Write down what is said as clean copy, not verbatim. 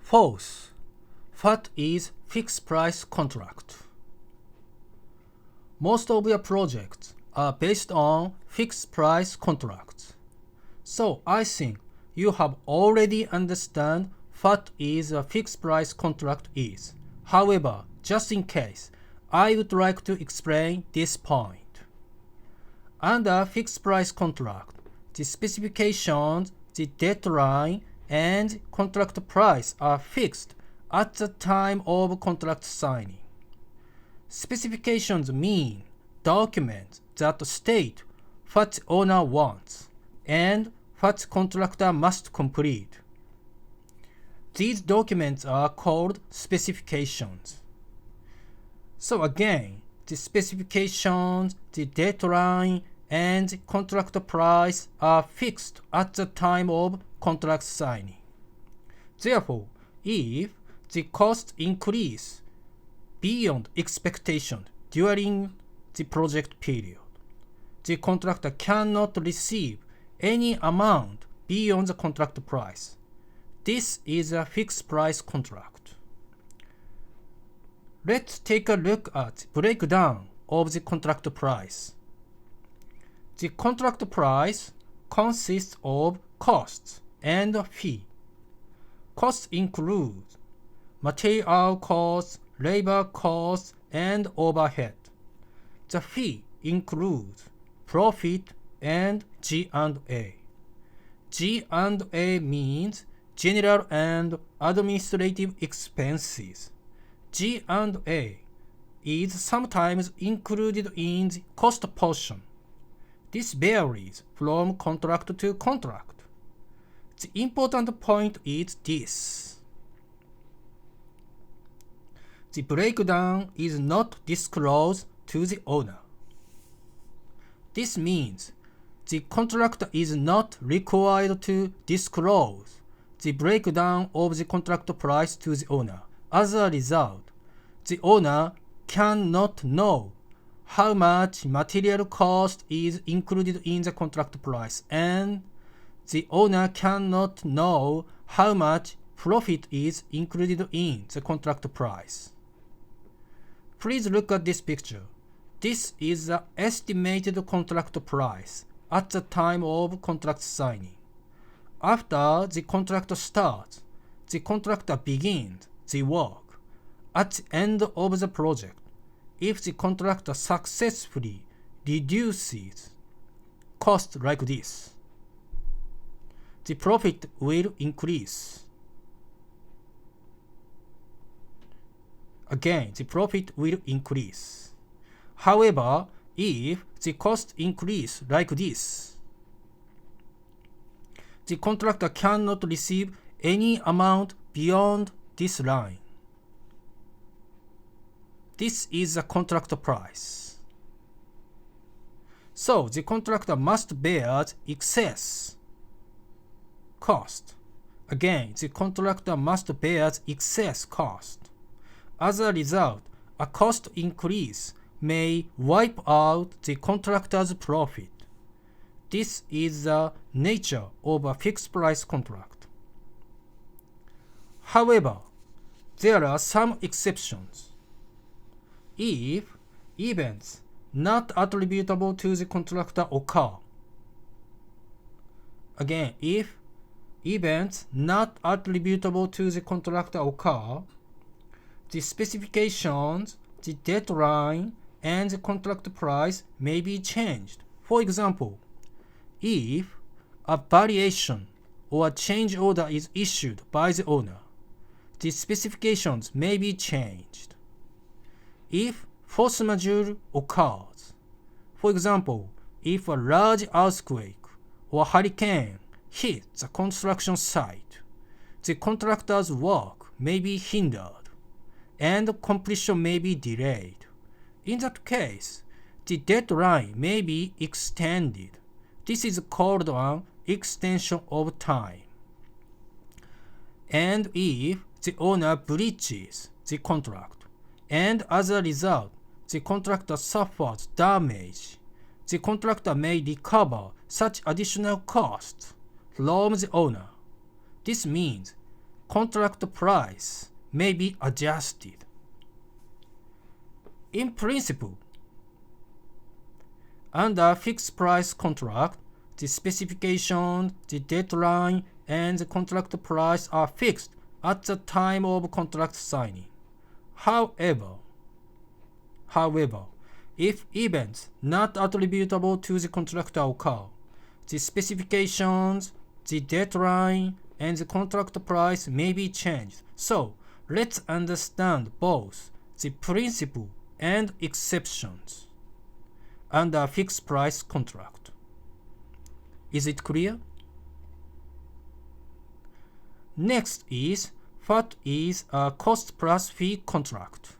Fourth, what is fixed price contract? Most of your projects are based on fixed price contracts. So I think you have already understand what is a fixed price contract is. However, just in case, I would like to explain this point. Under fixed price contract, the specifications, the deadline, and contract price are fixed at the time of contract signing. Specifications mean documents that state what the owner wants and what contractor must complete. These documents are called specifications. So again, the specifications, the deadline, and contract price are fixed at the time of contract signing. Therefore, if the cost increase beyond expectation during the project period, the contractor cannot receive any amount beyond the contract price. This is a fixed price contract. Let's take a look at the breakdown of the contract price. The contract price consists of costs and fee. Costs include material costs, labor costs, and overhead. The fee includes profit and G&A. G&A means general and administrative expenses. G&A is sometimes included in the cost portion. This varies from contract to contract. The important point is this. The breakdown is not disclosed to the owner. This means the contractor is not required to disclose the breakdown of the contract price to the owner. As a result, the owner cannot know how much material cost is included in the contract price, and the owner cannot know how much profit is included in the contract price. Please look at this picture. This is the estimated contract price at the time of contract signing. After the contract starts, the contractor begins the work. At the end of the project, if the contractor successfully reduces cost like this, the profit will increase. Again, the profit will increase. However, if the cost increase like this, the contractor cannot receive any amount beyond this line. This is the contract price. So the contractor must bear excess cost. Again, the contractor must bear excess cost. As a result, a cost increase may wipe out the contractor's profit. This is the nature of a fixed price contract. However, there are some exceptions. If events not attributable to the contractor occur. Again, if events not attributable to the contractor occur, the specifications, the deadline, and the contract price may be changed. For example, if a variation or a change order is issued by the owner, the specifications may be changed. If force majeure occurs, for example, if a large earthquake or hurricane hits a construction site, the contractor's work may be hindered and completion may be delayed. In that case, the deadline may be extended. This is called an extension of time. And if the owner breaches the contract, and as a result, the contractor suffers damage, the contractor may recover such additional costs from the owner. This means contract price may be adjusted. In principle, under fixed price contract, the specification, the deadline, and the contract price are fixed at the time of contract signing. However, if events not attributable to the contractor occur, the specifications, the deadline, and the contract price may be changed. So, let's understand both the principle and exceptions under fixed price contract. Is it clear? Next is what is a cost plus fee contract.